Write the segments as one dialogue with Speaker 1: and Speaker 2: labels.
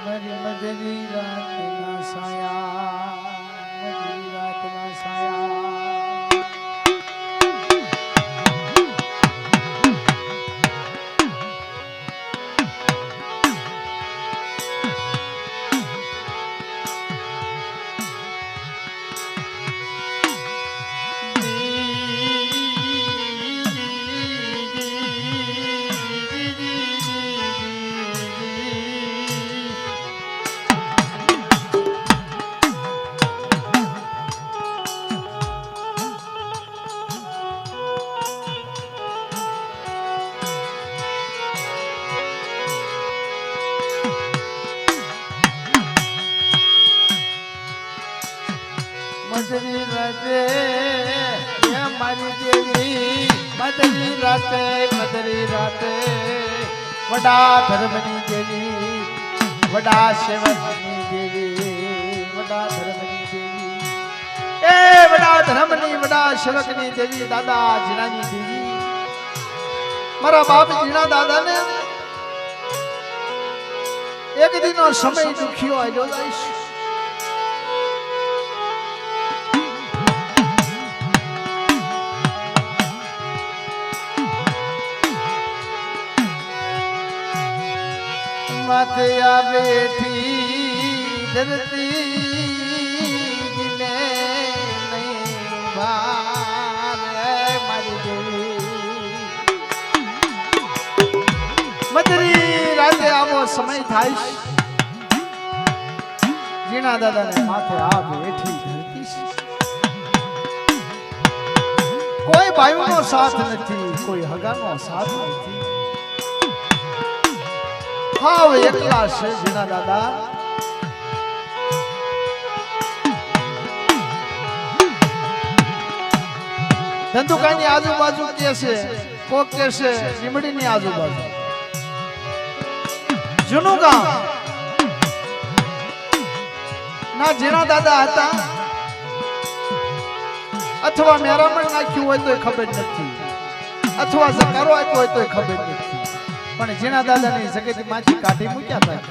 Speaker 1: મારી મધરી રાતના સાયા, મધરી રાતના સાયા. મધરી રાતે મારી દેવી, મધરી રાતે, મધરી રાતે વડા ધર્મની દેવી, વડા સેવકની દેવી, વડા ધર્મની દેવી, એ વડા ધર્મની, વડા સેવકની દેવી, દાદા જીણાની દેવી, મારા બાપ જીણા દાદાને એક દિનો સમય દુખ્યો આવ્યો દઈશ. माथे आ बैठी धरती ने नहीं भार मारी देवी, मधरी राते आवो समय થાય. જીણા દાદાને માથે આ બેઠી ધરતી છે. કોઈ ભાઈનો સાથ નથી, કોઈ હગાનો સાથ નથી. હાવ એકલા છે જીણા દાદા. ધંધુકાની આજુબાજુ કે છે, કોક કે છે લીમડીની આજુબાજુ, જૂનું ગામ ના જીણા દાદા હતા, અથવા મેરામણ નાખ્યું હોય તો ખબર નથી, અથવા જકારો આપ્યો હોય તો ખબર નથી, પણ જીણા દાદાની જગત માંથી કાઢી મૂક્યા હતા.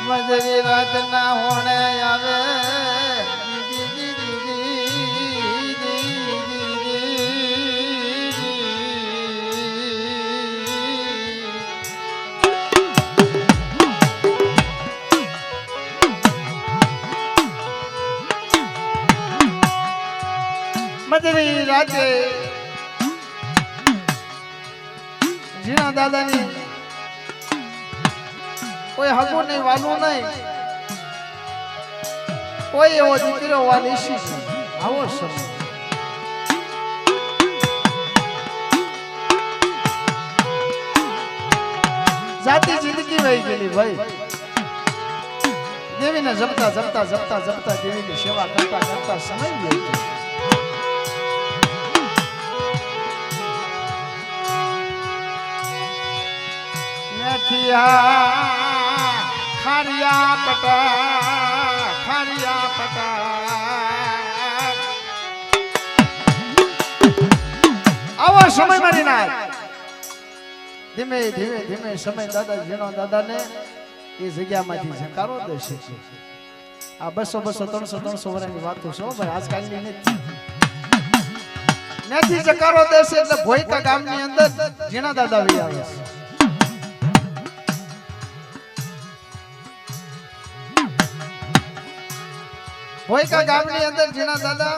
Speaker 1: મધરી રાત ના હોણે આવે, મધરી રાતે જીણા દાદાની કોઈ હગું નહીં, વાલું નહીં, કોઈ એવો દીકરો વાલી છે. આવો સમય જાતી જિંદગી વહી ગયેલી ભાઈ. દેવીને જપતા જપતા જપતા જપતા દેવીની સેવા કરતા કરતા સમય ગયો. ખારિયા પટા, ખારિયા પટા, આવો સમય મારી નાખ. ધીમે ધીમે ધીમે સમય દાદા જીણો દાદાને એ જગ્યામાંથી જકારો દેશે. આ 200 200 300 300 વર્ષની વાતો છે ભાઈ, આજકાલની નથી. જકારો દેશે એટલે ભોયકા ગામની અંદર જીણા દાદા વી આવે છે. ભોયકા ગામની અંદર જીણા દાદા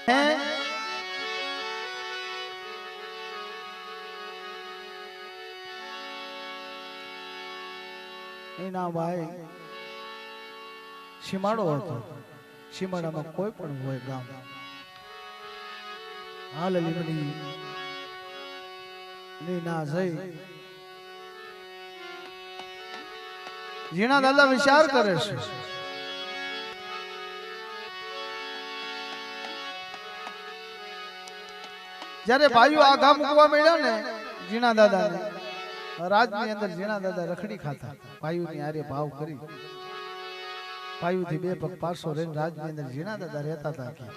Speaker 1: હે એના ભાઈ સીમાડો હતો. સીમાડામાં કોઈ પણ હોય ગામ હાલ લીમડી ની ના જઈ જીણા દાદા વિચાર કરે છે. જ્યારે ભાઈઓ આ ગામ મૂકવા મળ્યા ને જીણા દાદા ને રાજની અંદર જીણા દાદા રખડી ખાતા ભાઈઓની આરે ભાવ કરી ભાઈઓથી બે પગ પારસો રહીને રાજની અંદર જીણા દાદા રહેતા હતા.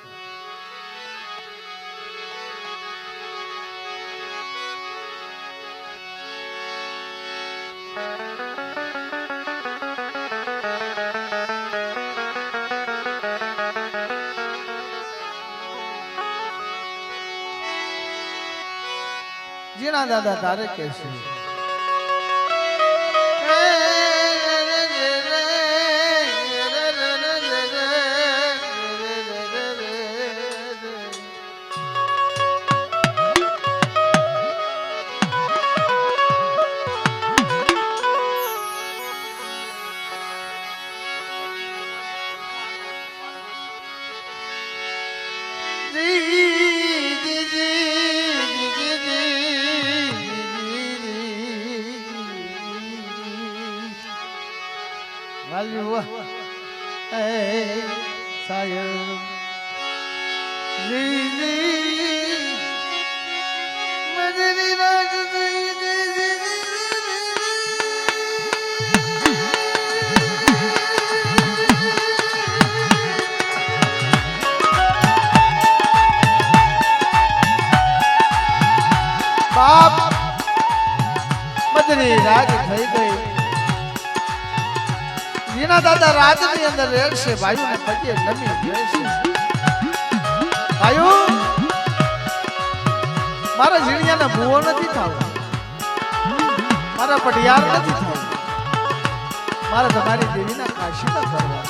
Speaker 1: જીણા દાદા તારે કે છે બાપ મદરી રાજ થઈ ગઈ. જીણા દાદા રાજની અંદર રહેશે ભાઈઓને પગે નમી રહેશે. ભાઈઓ મારા જીણિયાને ભૂવો નથી થાવ, મારા પટિયાર નથી થાવ, મારા તમારી દેવીના કાશીમાં કરવા.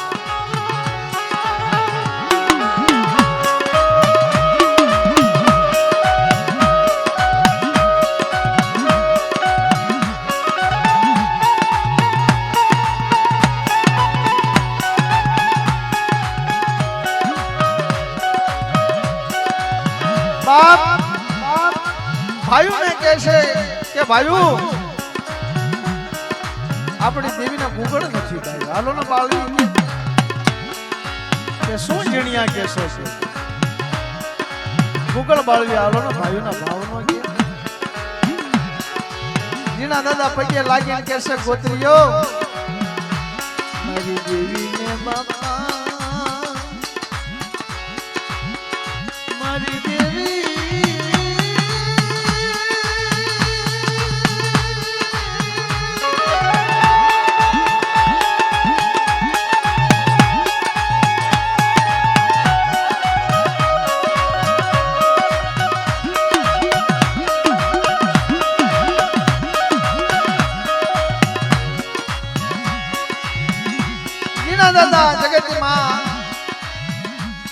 Speaker 1: ભાઈઓ ને કહે છે કે ભાઈઓ આપણી દેવીના ભૂગળ નથી ભાઈ, હાલો ને બાળી કે શું જીણિયા કેસો છે ભૂગળ બાળવી, હાલો ને ભાઈઓના ભાવનો કે જીણા દાદા પગે લાગીને કહે છે ગોત્રીઓ મારી દેવીને બાપા મારી દેવી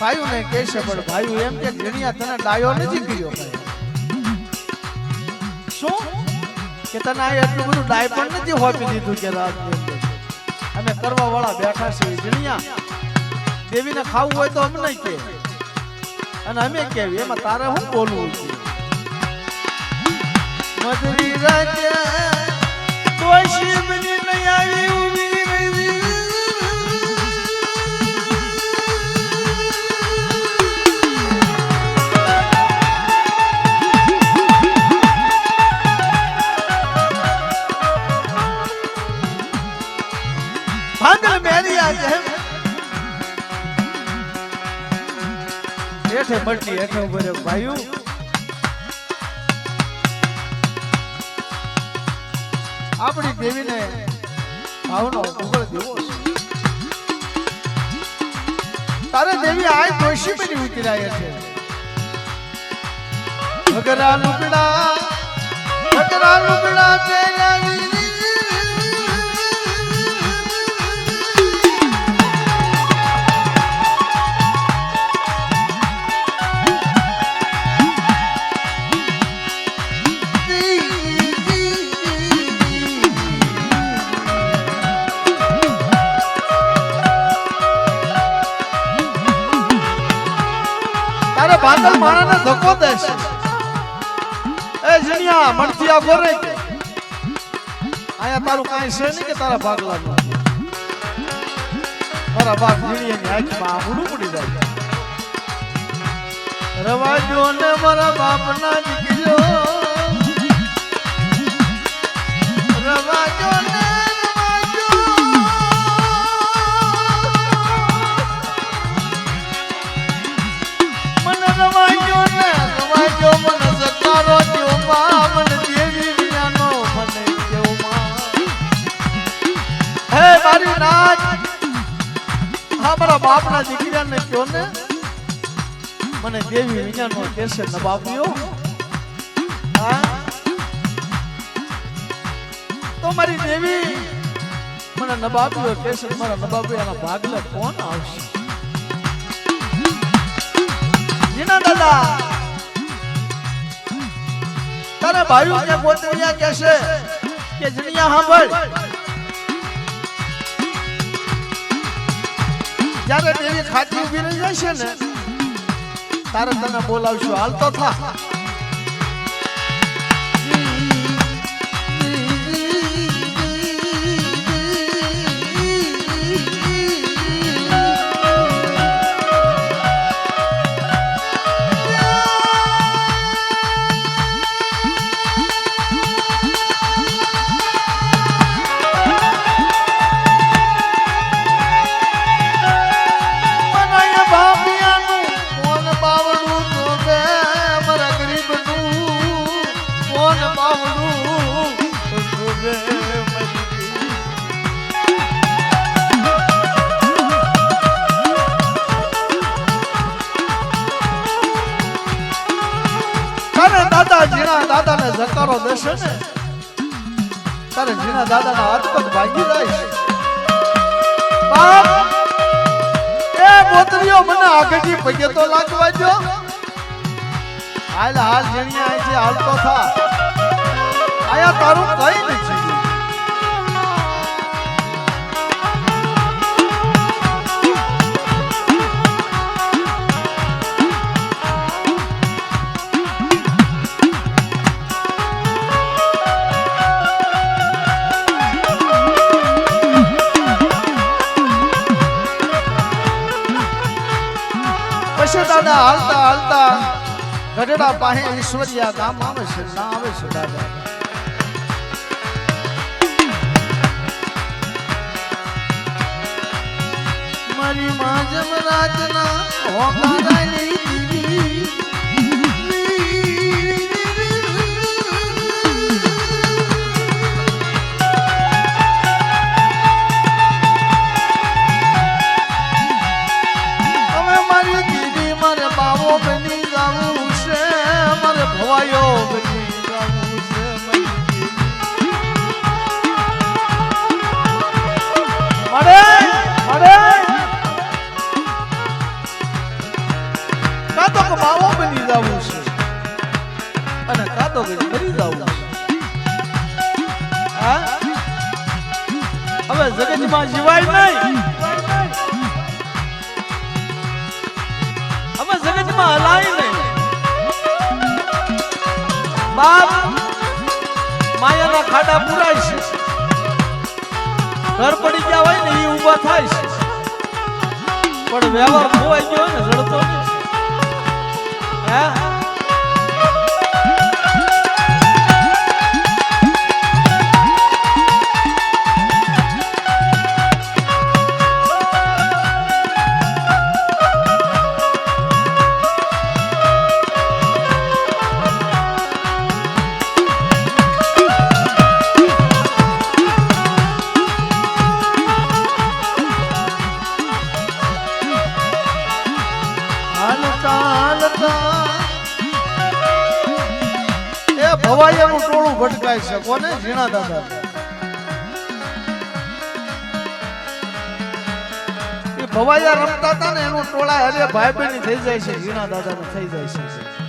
Speaker 1: ભાઈઓ ને કહે છે પણ ભાઈઓ એમ કે જીણિયા તને ડાયો નથી કર્યો શું કે તને આ એટલું બધું ડાય પણ નથી હોપી દીધું કે રાતની અંદર અમે કરવા વાળા બેઠા છે જીણિયા દેવીને ખાવું હોય તો અમને કે અને અમે કેવી એમાં તારે શું બોલવું છે. મધરી રાજા કોઈ શિવની નહીં આવી ઉભી મટલી હેઠે ઉભો રહ્યો. ભાઈઓ આપણી દેવીને ભાવનો ઉગળ દેવો છે. તારે દેવી આ દોષી બની ઉતરાય છે. ભગરા લુગડા પહેર્યા પાગલ માણાને ધક્કો દેશે એ જીણિયા મણથી આ ગોરે આયા તારું કાંઈ છે નહીં કે તારા ભાગલાનું મારા બાપ જીણિયાની આંખમાં આંગળું પડી જાય રવાજો ને મારા બાપના દીકરીઓ રવાજો ને રવાજો મને સકારો દ્યો માં મને દેવી વિનાનો મને દ્યો માં હે મારી નાચ હા મારા બાપના દીકરાને કહો ને મને દેવી વિનાનો કેસે નવાબ્યો હા તો મારી દેવી મને નવાબ્યો કેસે મારા નવાબ્યાના ભાગલે કોણ આવશે જીના દાદા તારે ભાઈ ને ગોતરિયા કહેશે કે જણિયા સાંભળ જ્યારે દેવી ખાતી ઉભી રહી જશે ને તારે તને બોલાવશું હાલતો થા જીણા દાદા ને જકારો દેશે ને તારે જીણા દાદા ના હાથ પગ ભાગી જાય બાપ એ ગોતરીઓ મને આગળથી પગે તો લાગવા દો હાલ હાલ જીણિયા છે હાલતો થા આયા તારું કઈ નથી દાદા હાલતા હાલતા ગઢડા પાસે ઈશ્વરિયા ગામ આવે છે ના આવે છે દાદા મારી માં જમરાજના હોકારાની દીવી બની જાવું છે મારે ભવાયો બની જાવું છે મળે મળે કાતો કે બાવો બની જાવું છે અને કાતો કે મરી જાવું છે હા હવે જગતમાં જીવાય નહીં જગતમાં હલાય નહીં બાપ માયાના ખાડા પુરાય છે ઘર પડી ગયા હોય ને એ ઊભા થાય છે પણ વ્યવહાર ખોવાઈ ગયો ને જડતો હે ભવાયાનું ટોળું ભટકાય છે કોને જીણા દાદા એ ભવાયા રમતા હતા ને એનું ટોળા અરે ભાઈ બહેની થઈ જાય છે જીણા દાદા ને થઈ જાય છે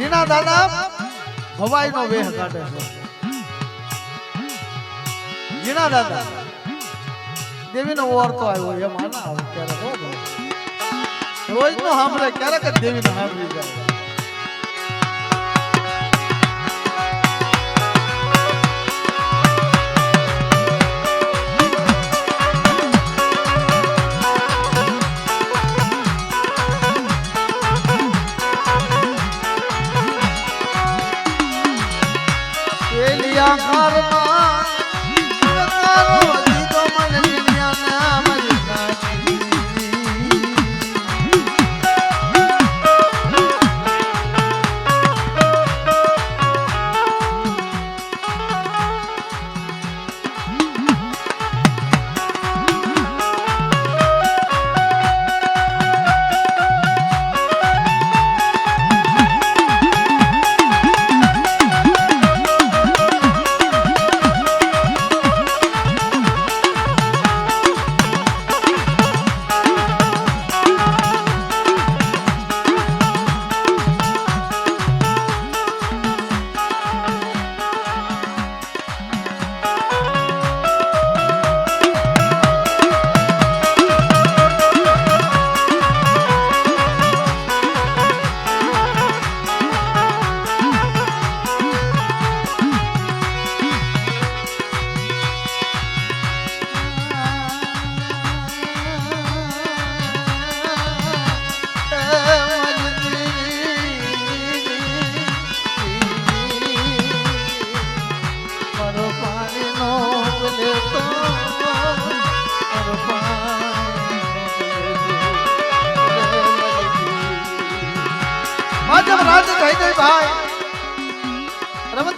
Speaker 1: જીણા દાદા ભવાઈ નો વેહ કાઢે છે જીણા દાદા દેવી નો ઓરતો આવ્યો એમ આના આવે ક્યારેક રોજ નો સાંભળે ક્યારેક જ દેવી નો સાંભળી જાય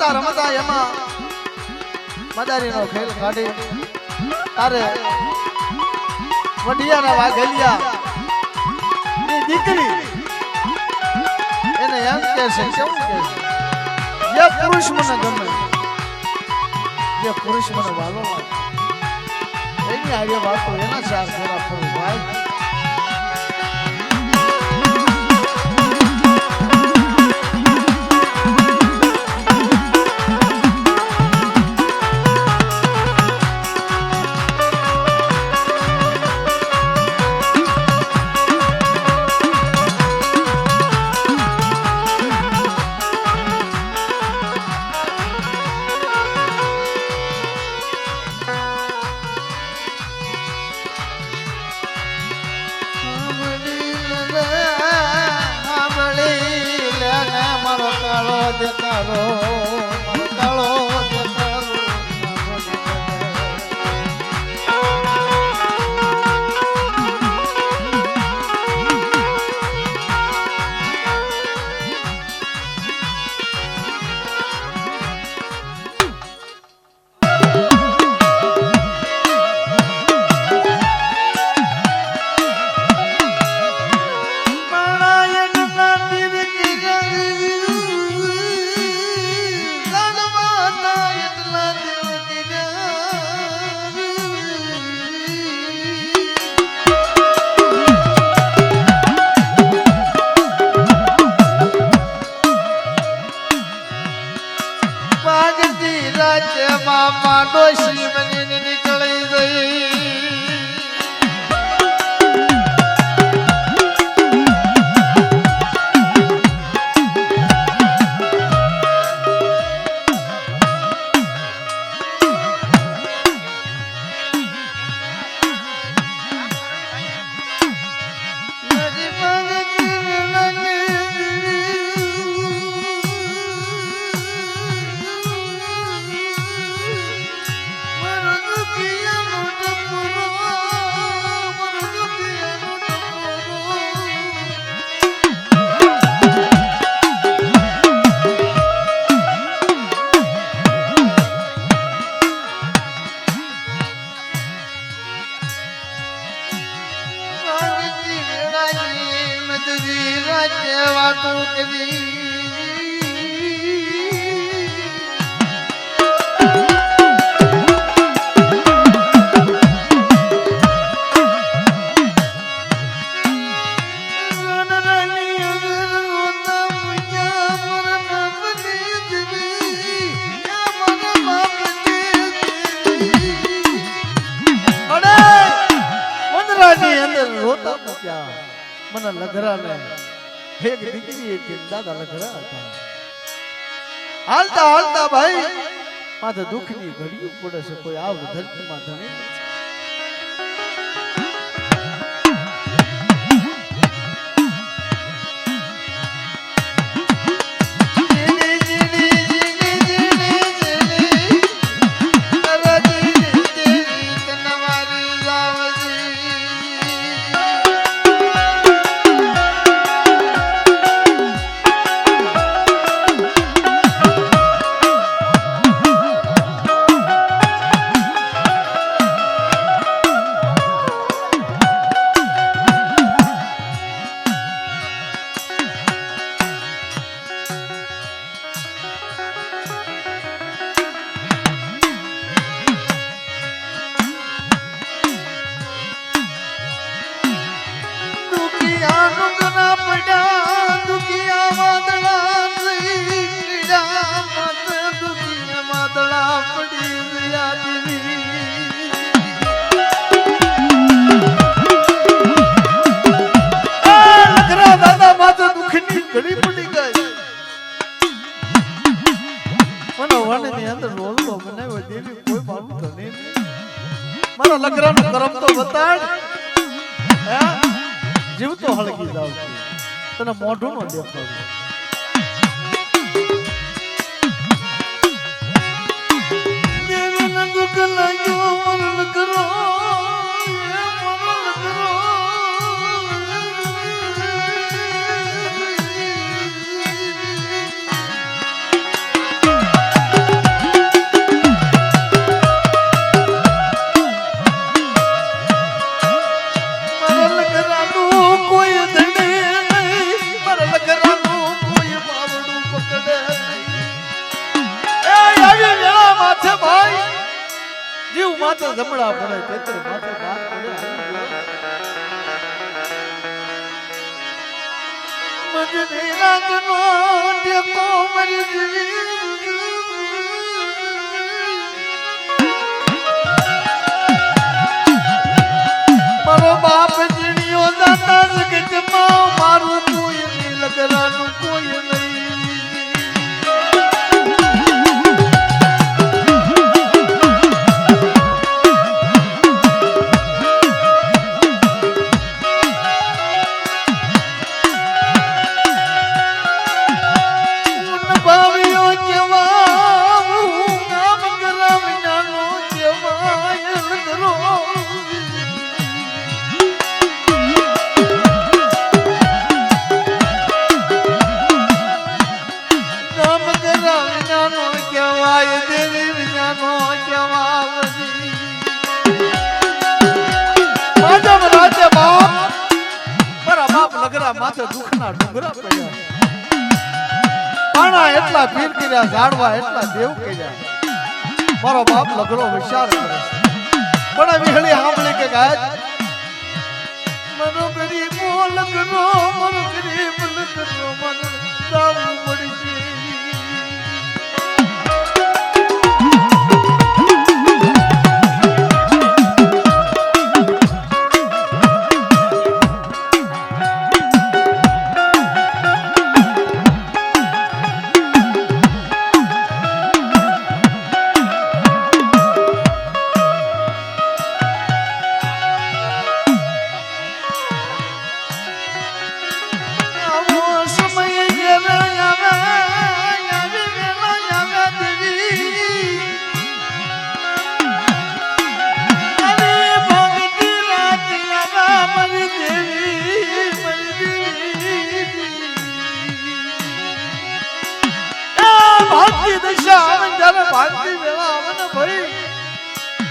Speaker 1: રમતા રમતા એમાં મદારીનો ખેલ કાઢી તારે વડિયાના વાઘલિયા ની દીકરી એને એમ કહે છે કેવું કહે છે જે પુરુષ મને ગમે જે પુરુષ મને વાલો લાગે એની આજે વાતો એના ચાર ફેરા ફરું ભાઈ મને લઘરા ને એક દીકરી હતી દાદા લઘરા હતા હાલતા હાલતા ભાઈ માથે દુઃખની ઘડીઓ પડે છે કોઈ આવ ધરતીમાં ધણી જીવતો હળગી જાવ તને મોઢું નો દેખાડું દુઃખ લાગ્યો મરણ કરો જમણા પડે તેતર માથે બાત પડે મજની રાતનો ટેકો મરી મારો બાપ જીણ્યો દાતા જગતમાં મારું કોઈ નહીં લગરાનું કોઈ નહીં માથે દુઃખના ડુંગરા પડ્યા પાણા એટલા પીર કર્યા ઝાડવા એટલા દેવ કર્યા મારો બાપ લગરો વિચાર કરે પણ વિહળી સાંભળી કે ગાય મનો ગરીબો લગરો મનો ગરીબ લગરો મન જાવું પડશે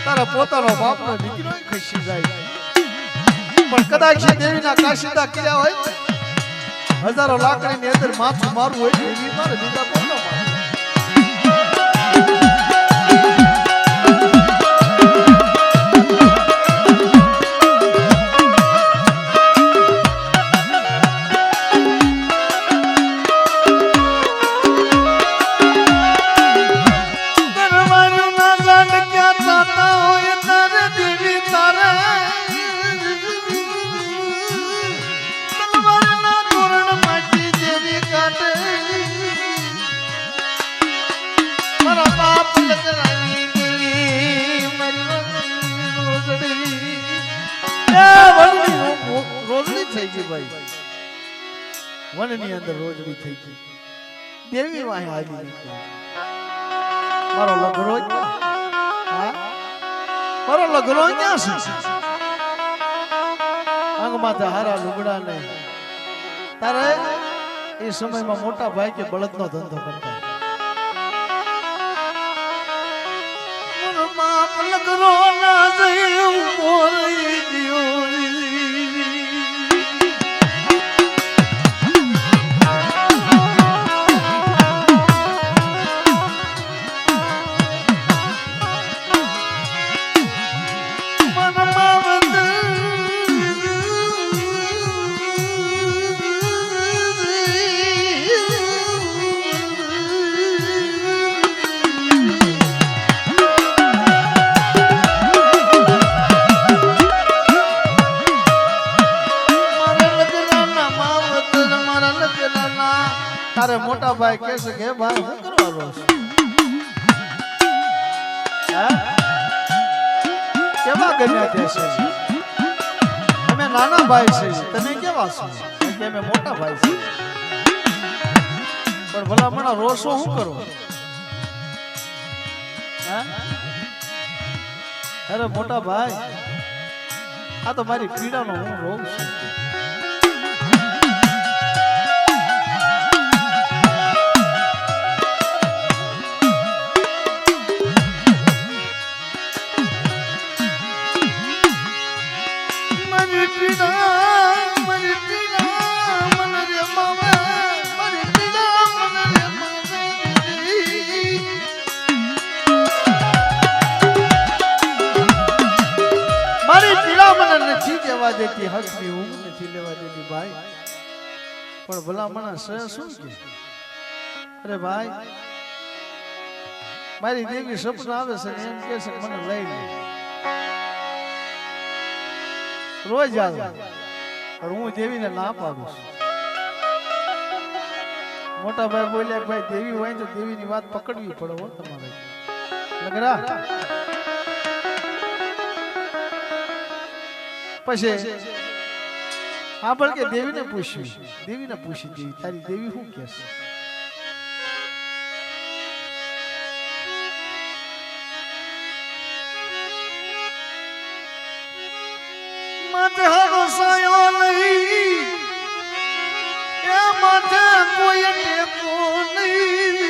Speaker 1: તારા પોતાનો બાપનો દીકરો ખસી જાય પણ કદાચ દેવીના કાશીદા કર્યા હોય હજારો લાકડીની અંદર માથું મારવું હોય એવી મારે દીધા કોનો મારે લગરાની દેવી મારી રોજડી રોજડી થઈ ગઈ ભાઈ વનની અંદર રોજડી થઈ ગઈ દેવી વાહે આવી મારો લગરો હા મારો લગરો ક્યાં છે અંગમાં હારા લુગડા ને તારે એ સમયમાં મોટા ભાઈ કે બળદનો ધંધો કરતા લગરો ના જયું મોરી ગયો તારે મોટા ભાઈ કહે છે કે ભાઈ શું કરવાનો છે કેવા ગણ્યા કે છે અમે નાના ભાઈ છે તમે કેવા છો કે અમે મોટા ભાઈ છે પણ ભલા મને રોશો શું કરો અરે મોટા ભાઈ આ તો મારી પીડાનો હું રોગ છું દેતી હકની ઊંઘ નથી લેવા દેતી ભાઈ પણ ભલા માણસ શું કે અરે ભાઈ મારી દેવી સપના આવે છે એમ કે છે મને લઈ લે રોજ આવે પણ હું દેવીને ના પાડું છું મોટા ભાઈ બોલ્યા ભાઈ દેવી હોય તો દેવીની વાત પકડવી પડે હો તમારે લગરા પછી હા પણ કે દેવીને પૂછી દેવી તારી દેવી શું કે છે માથે હારો સાયો નહીં એ માથે કોઈ ટેકો નહીં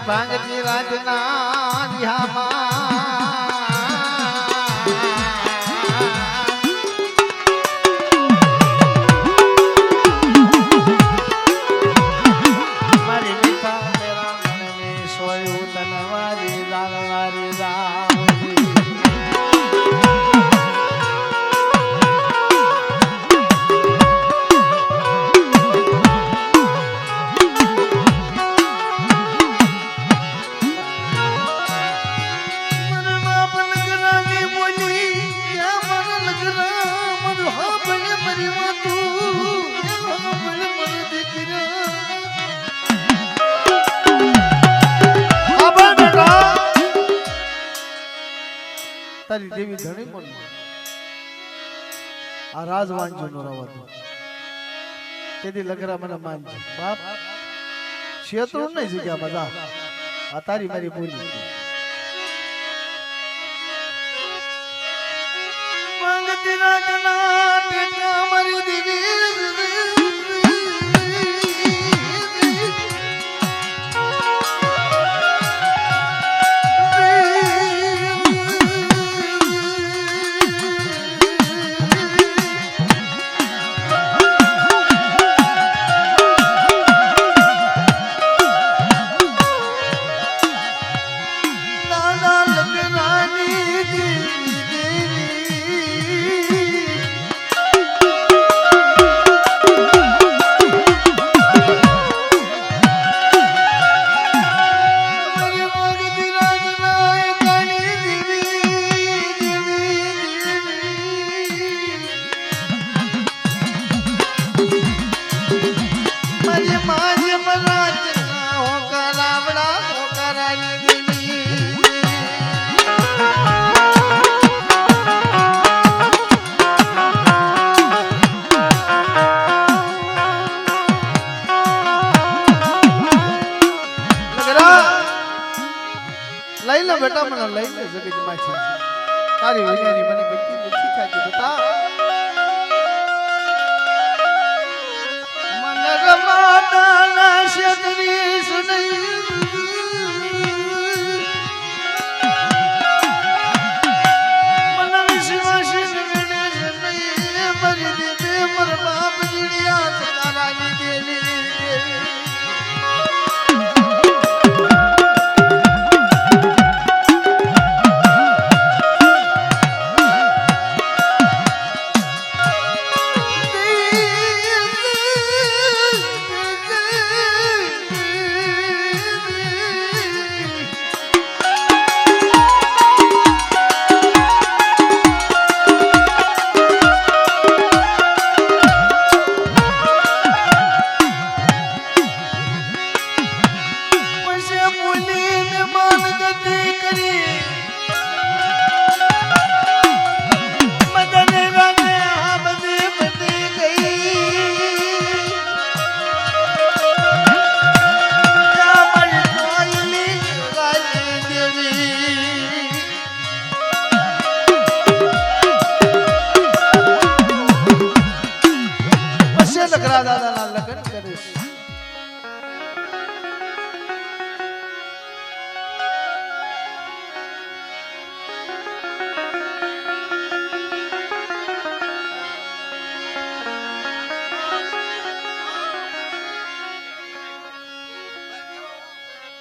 Speaker 1: ભાંગતી રાતના મારી મીઠા મેરા તારી દેવી ધણી પણ આ રાજવાંજો નો રવાતો તેથી લગરા મને માનજે બાપ ક્ષેત્રો નહીં જગ્યા બધા આ તારી મારી બોલી મંગતી રાજના ટેકા મારી દેવી લઈ લે બેટા મને લઈ લે જગત માંથી તારી વિનાની મને ગતિ નથી થાતી બેટા